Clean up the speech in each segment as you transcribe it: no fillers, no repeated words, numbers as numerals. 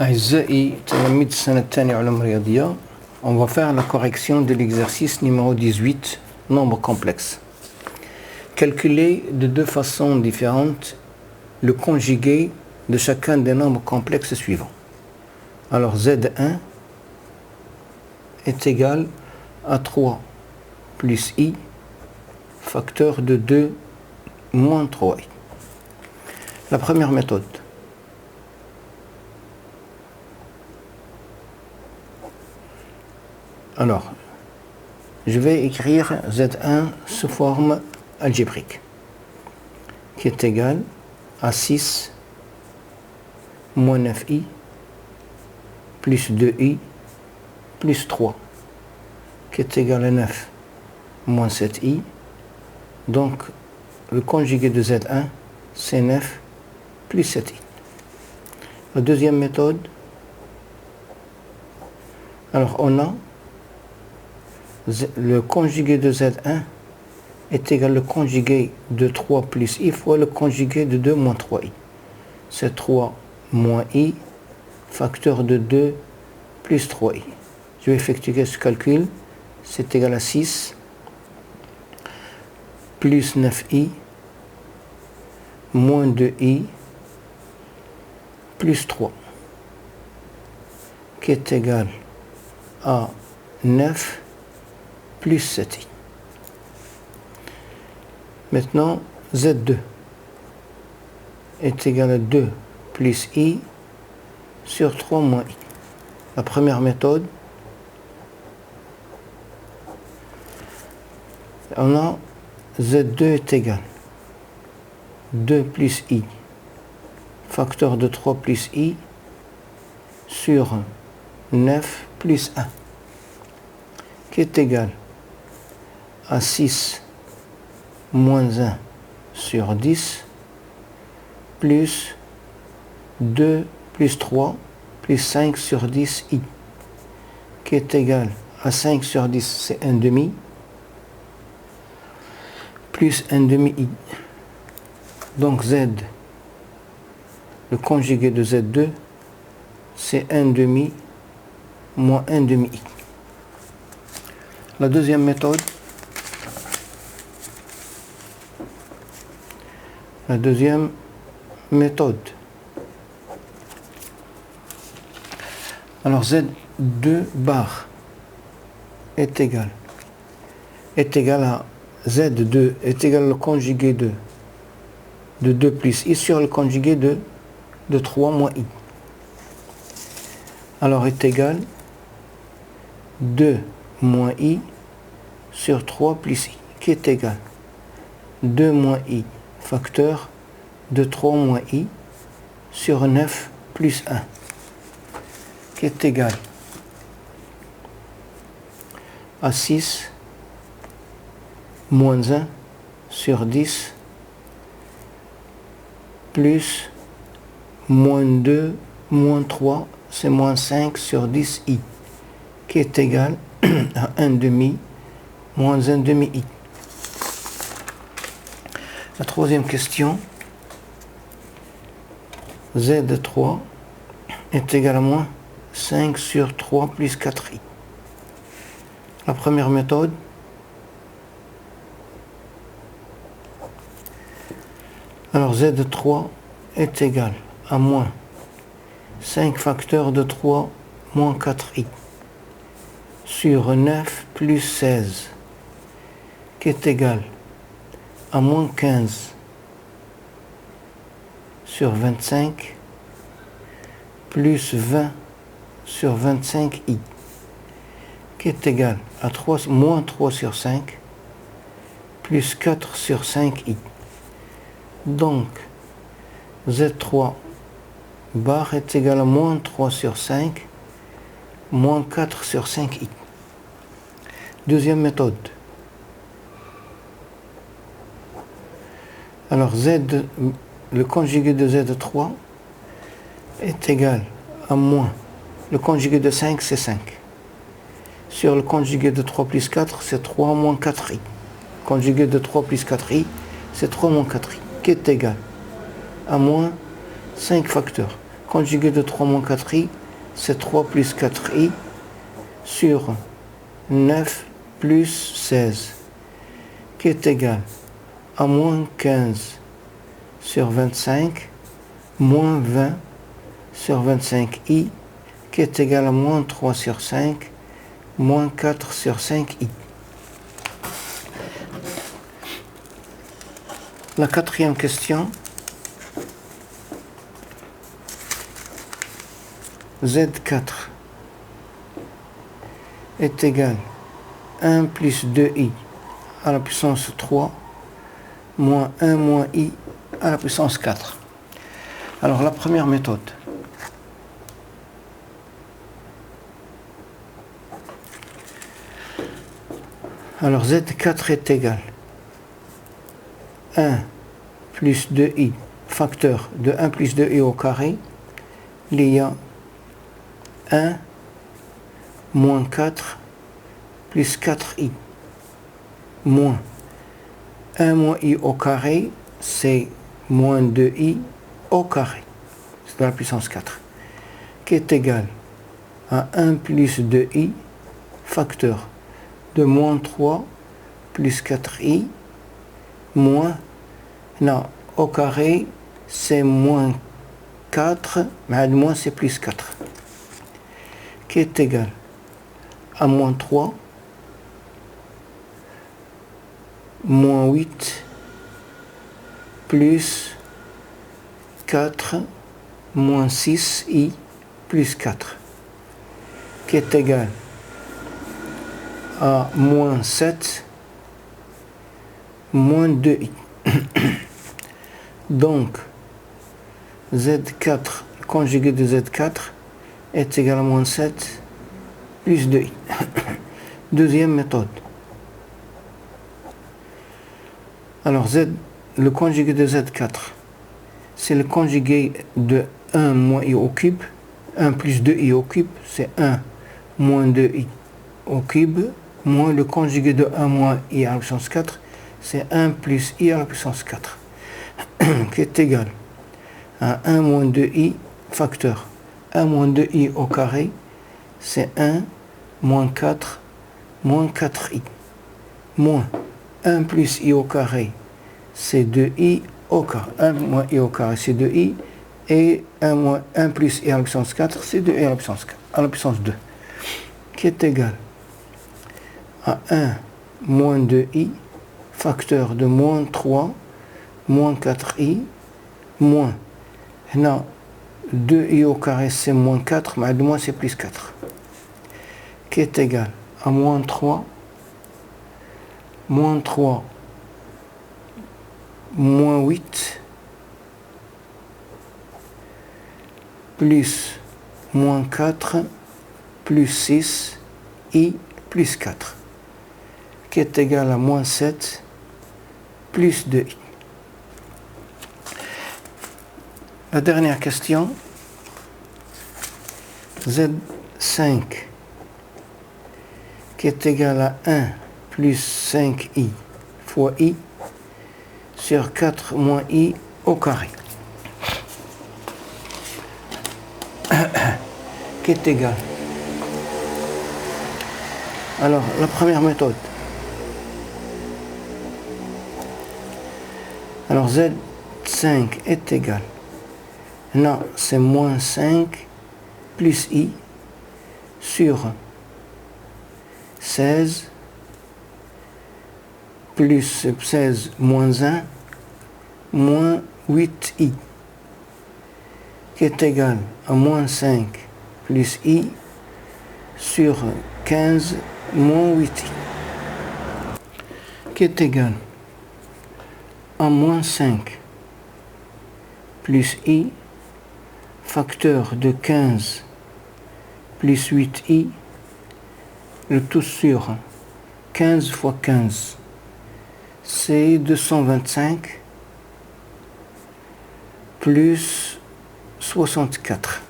أعزائي تلاميذ السنة الثانية علوم رياضية, on va faire la correction de l'exercice numéro 18, nombre complexe. Calculer de deux façons différentes le conjugué de chacun des nombres complexes suivants. Alors Z1 est égal à 3 plus I facteur de 2 moins 3i. La première méthode. Alors, je vais écrire Z1 sous forme algébrique, qui est égal à 6 moins 9i plus 2i plus 3, qui est égal à 9 moins 7i. Donc, le conjugué de Z1, c'est 9 plus 7i. La deuxième méthode, alors on a le conjugué de Z1 est égal au conjugué de 3 plus i fois le conjugué de 2 moins 3i. C'est 3 moins i facteur de 2 plus 3i. Je vais effectuer ce calcul. C'est égal à 6 plus 9i moins 2i plus 3, qui est égal à 9 plus 7i. Maintenant, Z2 est égal à 2 plus i sur 3 moins i. La première méthode, on a Z2 est égal à 2 plus i facteur de 3 plus i sur 9 plus 1, qui est égal à 6 moins 1 sur 10 plus 2 plus 3 plus 5 sur 10 i, qui est égal à 5 sur 10, c'est 1 demi, plus 1 demi i. Donc Z, le conjugué de Z2, c'est 1 demi moins 1 demi i. La deuxième méthode, alors Z2 bar est égal à Z2 est égal au conjugué de 2 plus i sur le conjugué de 3 moins i. Alors est égal 2 moins i sur 3 plus i, qui est égal 2 moins i facteur de 3 moins i sur 9 plus 1, qui est égal à 6 moins 1 sur 10 plus moins 2 moins 3, c'est moins 5 sur 10 i, qui est égal à 1 demi moins 1 demi i. La troisième question, Z3 est égal à moins 5 sur 3 plus 4i. La première méthode, alors Z3 est égal à moins 5 facteur de 3 moins 4i sur 9 plus 16, qui est égal à moins 15 sur 25 plus 20 sur 25i, qui est égal à moins 3 sur 5 plus 4 sur 5i. Donc, Z3 bar est égal à moins 3 sur 5 moins 4 sur 5i. Deuxième méthode. Alors le conjugué de Z3 est égal à moins, le conjugué de 5 c'est 5, sur le conjugué de 3 plus 4 c'est 3 moins 4i. Conjugué de 3 plus 4i c'est 3 moins 4i, qui est égal à moins 5 facteurs. conjugué de 3 moins 4i, c'est 3 plus 4i sur 9 plus 16, qui est égal à moins 15 sur 25, moins 20 sur 25i, qui est égal à moins 3 sur 5, moins 4 sur 5i. La quatrième question, Z4 est égal à 1 plus 2i à la puissance 3 moins 1 moins i à la puissance 4. Alors la première méthode. Alors Z4 est égal à 1 plus 2i, facteur de 1 plus 2i au carré, il y a 1 moins 4 plus 4i, moins 1 moins i au carré, c'est moins 2i au carré, c'est la puissance 4, qui est égal à 1 plus 2i, facteur de moins 3 plus 4i, moins, non, au carré, c'est moins 4, mais moins c'est plus 4, qui est égal à moins 3, moins 8, plus 4, moins 6i, plus 4, qui est égal à moins 7, moins 2i. Donc, Z4 conjugué de Z4 est égal à moins 7 plus 2i. Deuxième méthode. Alors, le conjugué de Z4, c'est le conjugué de 1 moins i au cube. 1 plus 2i au cube, c'est 1 moins 2i au cube, moins le conjugué de 1 moins i à la puissance 4, c'est 1 plus i à la puissance 4, qui est égal à 1 moins 2i, facteur 1 moins 2i au carré, c'est 1 moins 4 moins 4i, moins 1 plus i au carré, c'est 2i au carré. 1 moins i au carré, c'est 2i, et 1 plus i à la puissance 4, c'est 2i à la puissance 4, à la puissance 2, qui est égal à 1 moins 2i, facteur de moins 3 moins 4i, moins, non, 2i au carré c'est moins 4, mais moins c'est plus 4, qui est égal à moins 3 moins 8 plus moins 4 plus 6 i plus 4, qui est égal à moins 7 plus 2i. La dernière question, Z5 qui est égal à 1 plus 5i fois i sur 4 moins i au carré, qui est égal. Alors, la première méthode. Alors, Z5 est égal. Non, c'est moins 5 plus i sur 16 plus 16 moins 1 moins 8i, qui est égal à moins 5 plus i sur 15 moins 8i, qui est égal à moins 5 plus i, facteur de 15 plus 8i, le tout sur 15 fois 15, c'est 225 plus 64,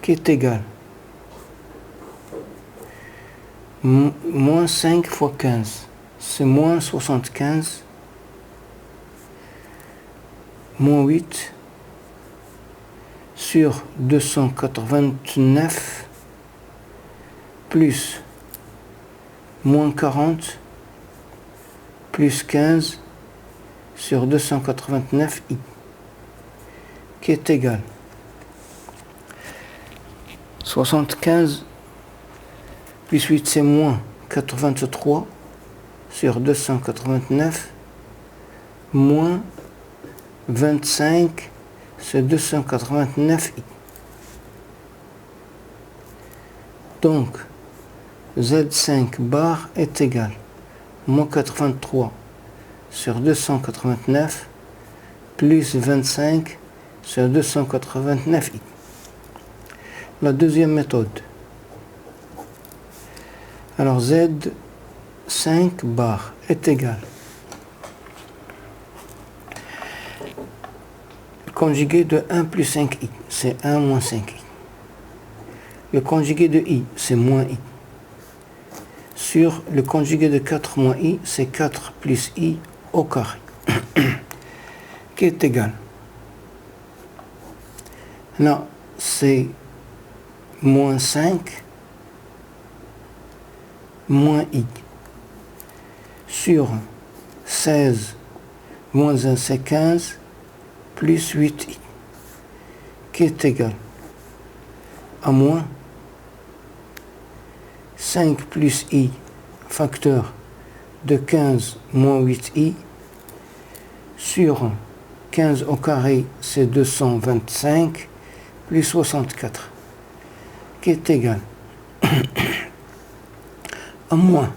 qui est égal moins 5 fois 15, c'est moins 75, moins 8, sur 289 plus moins 40 plus 15 sur 289i qui est égal 75 plus 8 c'est moins 83 sur 289 moins 25 sur 289i. Donc Z5 bar est égal moins 83 sur 289 plus 25 sur 289i. La deuxième méthode. Alors Z5 bar est égal le conjugué de 1 plus 5i, c'est 1 moins 5i. Le conjugué de i, c'est moins i. Sur le conjugué de 4 moins i, c'est 4 plus i au carré, qui est égal. Là, c'est moins 5 moins i sur 16 moins 1 c'est 15 plus 8i qui est égal à moins 5 plus i facteur de 15 moins 8i sur 15 au carré c'est 225 plus 64 qui est égal à moins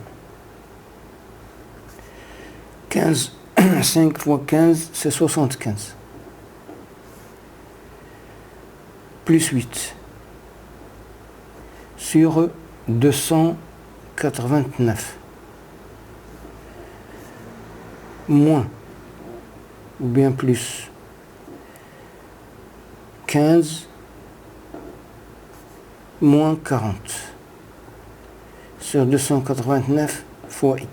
15, 5 fois 15 c'est 75 plus 8 sur 289 moins ou bien plus 15 moins 40 sur 289 fois i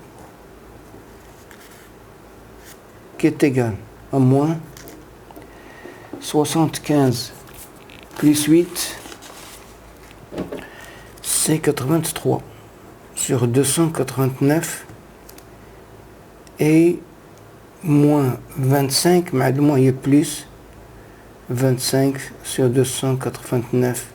qui est égal à moins 75 plus 8 c'est 83 sur 289 et moins 25 mais le moins il est plus 25 sur 289